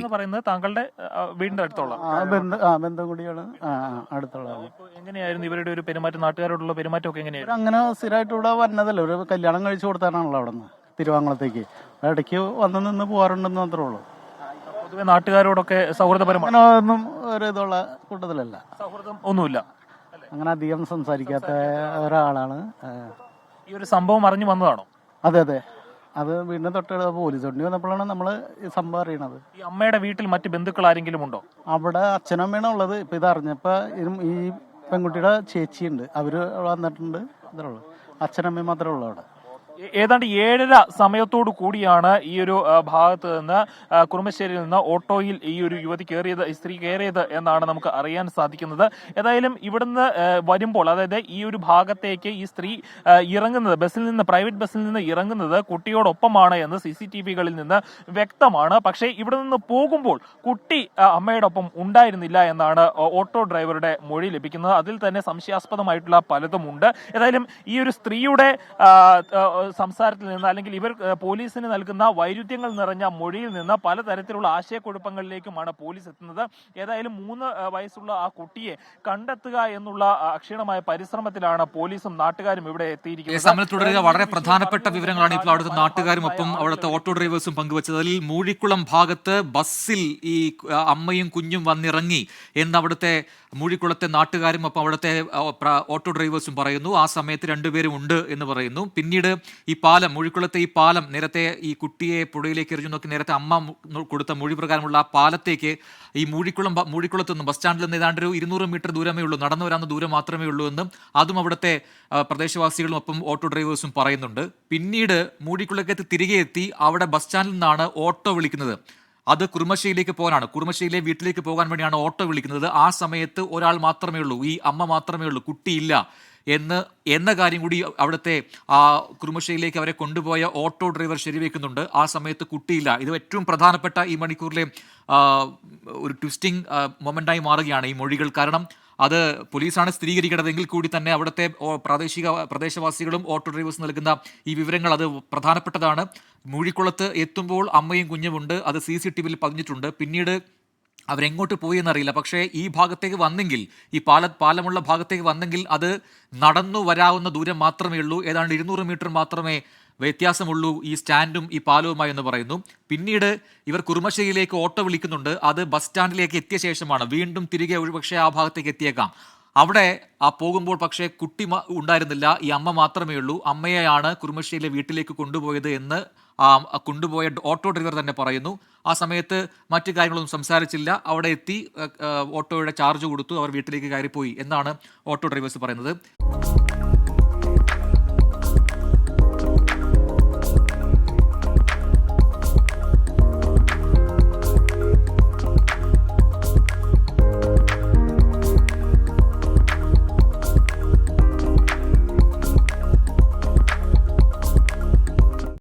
എന്ന് പറയുന്നത് താങ്കളുടെ വീടിന്റെ അടുത്തുള്ള ബന്ധം കൂടിയാണ് അടുത്തുള്ള. എങ്ങനെയായിരുന്നു ഇവരുടെ ഒരു പെരുമാറ്റം, നാട്ടുകാരോടുള്ള പെരുമാറ്റമൊക്കെ എങ്ങനെയായിരുന്നു? അങ്ങനെ സ്ഥിരമായിട്ട് ഇവിടെ വന്നതല്ല, ഒരു കല്യാണം കഴിച്ചു കൊടുത്താണല്ലോ അവിടെ നിന്ന് തിരുവാങ്കുളത്തേക്ക്. ഇടയ്ക്ക് വന്ന് നിന്ന് പോകാറുണ്ടെന്ന് മാത്രമേ ഉള്ളൂ. പൊതുവെ നാട്ടുകാരോടൊക്കെ സൗഹൃദപരമാണ്? അങ്ങനെ ഒന്നും ഒരു ഇതുള്ള കൂട്ടത്തിലല്ല, സൗഹൃദം ഒന്നുമില്ല. അങ്ങനെ അധികം സംസാരിക്കാത്ത ഒരാളാണ്. ഈ ഒരു സംഭവം അറിഞ്ഞു വന്നതാണോ? അതെ അതെ, അത് വീടിന് തൊട്ട് പോലീസ് വണ്ടി വന്നപ്പോഴാണ് നമ്മൾ ഈ സംഭവം അറിയണത്. ഈ അമ്മയുടെ വീട്ടിൽ മറ്റ് ബന്ധുക്കൾ ആരെങ്കിലും ഉണ്ടോ? അവിടെ അച്ഛനും അമ്മയാണ് ഉള്ളത്. ഇപ്പം ഇത് അറിഞ്ഞപ്പോൾ ഈ പെൺകുട്ടിയുടെ ചേച്ചിയുണ്ട്, അവർ വന്നിട്ടുണ്ട്. ഇത്രേ ഉള്ളൂ, അച്ഛനമ്മയും മാത്രമേ ഉള്ളൂ അവിടെ. ഏതാണ്ട് 7:30 സമയത്തോടു കൂടിയാണ് ഈ ഒരു ഭാഗത്ത് നിന്ന് കുറുമശ്ശേരിയിൽ നിന്ന് ഓട്ടോയിൽ ഈ ഒരു യുവതി കയറിയത്, സ്ത്രീ കയറിയത് എന്നാണ് നമുക്ക് അറിയാൻ സാധിക്കുന്നത്. ഏതായാലും ഇവിടുന്ന് വരുമ്പോൾ, അതായത് ഈ ഒരു ഭാഗത്തേക്ക് ഈ സ്ത്രീ ഇറങ്ങുന്നത്, ബസ്സിൽ നിന്ന്, പ്രൈവറ്റ് ബസ്സിൽ നിന്ന് ഇറങ്ങുന്നത് കുട്ടിയോടൊപ്പമാണ് എന്ന് CCTVകളിൽ നിന്ന് വ്യക്തമാണ്. പക്ഷേ ഇവിടെ നിന്ന് പോകുമ്പോൾ കുട്ടി അമ്മയോടൊപ്പം ഉണ്ടായിരുന്നില്ല എന്നാണ് ഓട്ടോ ഡ്രൈവറുടെ മൊഴി ലഭിക്കുന്നത്. അതിൽ തന്നെ സംശയാസ്പദമായിട്ടുള്ള പലതുമുണ്ട്. ഏതായാലും ഈ ഒരു സ്ത്രീയുടെ സംസാരത്തിൽ നിന്ന്, അല്ലെങ്കിൽ ഇവർ പോലീസിന് നൽകുന്ന വൈരുദ്ധ്യങ്ങൾ നിറഞ്ഞ മൊഴിയിൽ നിന്ന് പലതരത്തിലുള്ള ആശയക്കുഴപ്പങ്ങളിലേക്കുമാണ് പോലീസ് എത്തുന്നത്. ഏതായാലും 3 വയസ്സുള്ള ആ കുട്ടിയെ കണ്ടെത്തുക എന്നുള്ള അക്ഷീണമായ പരിശ്രമത്തിലാണ് പോലീസും നാട്ടുകാരും ഇവിടെ എത്തിയിരിക്കുന്നത്. തുടരുക. വളരെ പ്രധാനപ്പെട്ട വിവരങ്ങളാണ് ഇപ്പോൾ അവിടുത്തെ നാട്ടുകാരും ഒപ്പം അവിടുത്തെ ഓട്ടോ ഡ്രൈവേഴ്സും പങ്കുവച്ചത്. അതിൽ മൂഴിക്കുളം ഭാഗത്ത് ബസ്സിൽ ഈ അമ്മയും കുഞ്ഞും വന്നിറങ്ങി എന്ന് അവിടുത്തെ മൂഴിക്കുളത്തെ നാട്ടുകാരും ഒപ്പം അവിടുത്തെ ഓട്ടോ ഡ്രൈവേഴ്സും പറയുന്നു. ആ സമയത്ത് 2 പേരും ഉണ്ട് എന്ന് പറയുന്നു. പിന്നീട് ഈ പാലം, മൂഴിക്കുളത്തെ ഈ പാലം, നേരത്തെ ഈ കുട്ടിയെ പുഴയിലേക്ക് എറിഞ്ഞു നോക്കി നേരത്തെ അമ്മ കൊടുത്ത മൊഴി പ്രകാരമുള്ള ആ പാലത്തേക്ക് ഈ മൂഴിക്കുളത്ത് നിന്നും ബസ് സ്റ്റാൻഡിൽ നിന്ന് ഏതാണ്ട് ഒരു 200 മീറ്റർ ദൂരമേ ഉള്ളൂ, നടന്നു വരാവുന്ന ദൂരം മാത്രമേ ഉള്ളൂ എന്നും അതും അവിടുത്തെ പ്രദേശവാസികളും ഒപ്പം ഓട്ടോ ഡ്രൈവേഴ്സും പറയുന്നുണ്ട്. പിന്നീട് മൂഴിക്കുളത്തേക്ക് തിരികെ എത്തി അവിടെ ബസ് സ്റ്റാൻഡിൽ നിന്നാണ് ഓട്ടോ വിളിക്കുന്നത്. അത് കുറുമശ്ശേരിയിലേക്ക് പോകാനാണ്, കുറുമശ്ശേരിയിലെ വീട്ടിലേക്ക് പോകാൻ വേണ്ടിയാണ് ഓട്ടോ വിളിക്കുന്നത്. ആ സമയത്ത് ഒരാൾ മാത്രമേ ഉള്ളൂ, ഈ അമ്മ മാത്രമേ ഉള്ളൂ, കുട്ടിയില്ല എന്ന കാര്യം കൂടി അവിടുത്തെ കുറുമശ്ശേരിയിലേക്ക് അവരെ കൊണ്ടുപോയ ഓട്ടോ ഡ്രൈവർ ശരിവെക്കുന്നുണ്ട്. ആ സമയത്ത് കുട്ടിയില്ല. ഇത് ഏറ്റവും പ്രധാനപ്പെട്ട ഈ മണിക്കൂറിലെ ഒരു ട്വിസ്റ്റിംഗ് മൊമെന്റായി മാറുകയാണ് ഈ മൊഴികൾ. കാരണം അത് പോലീസാണ് സ്ഥിരീകരിക്കേണ്ടതെങ്കിൽ കൂടി തന്നെ അവിടുത്തെ പ്രദേശവാസികളും ഓട്ടോ ഡ്രൈവേഴ്സ് നൽകുന്ന ഈ വിവരങ്ങൾ അത് പ്രധാനപ്പെട്ടതാണ്. മൂഴിക്കുളത്ത് എത്തുമ്പോൾ അമ്മയും കുഞ്ഞുമുണ്ട്, അത് CCTVയിൽ പതിഞ്ഞിട്ടുണ്ട്. പിന്നീട് അവരെങ്ങോട്ട് പോയി എന്നറിയില്ല. പക്ഷേ ഈ ഭാഗത്തേക്ക് വന്നെങ്കിൽ, ഈ പാലമുള്ള ഭാഗത്തേക്ക് വന്നെങ്കിൽ അത് നടന്നു വരാവുന്ന ദൂരം മാത്രമേ ഉള്ളൂ. ഏതാണ്ട് 200 മീറ്റർ മാത്രമേ വ്യത്യാസമുള്ളൂ ഈ സ്റ്റാൻഡും ഈ പാലവുമായി എന്ന് പറയുന്നു. പിന്നീട് ഇവർ കുറുമശ്ശേരിയിലേക്ക് ഓട്ടോ വിളിക്കുന്നുണ്ട്. അത് ബസ് സ്റ്റാൻഡിലേക്ക് എത്തിയ ശേഷമാണ്. വീണ്ടും തിരികെ ഒരുപക്ഷെ ആ ഭാഗത്തേക്ക് എത്തിയേക്കാം. അവിടെ പോകുമ്പോൾ പക്ഷേ കുട്ടി ഉണ്ടായിരുന്നില്ല, ഈ അമ്മ മാത്രമേ ഉള്ളൂ. അമ്മയെയാണ് കുറുമശ്ശേരിയിലെ വീട്ടിലേക്ക് കൊണ്ടുപോയത് എന്ന് കൊണ്ടുപോയ ഓട്ടോ ഡ്രൈവർ തന്നെ പറയുന്നു. ആ സമയത്ത് മറ്റു കാര്യങ്ങളൊന്നും സംസാരിച്ചില്ല. അവിടെ എത്തി ഓട്ടോയുടെ ചാർജ് കൊടുത്തു, അവർ വീട്ടിലേക്ക് കയറിപ്പോയി എന്നാണ് ഓട്ടോ ഡ്രൈവേഴ്സ് പറയുന്നത്.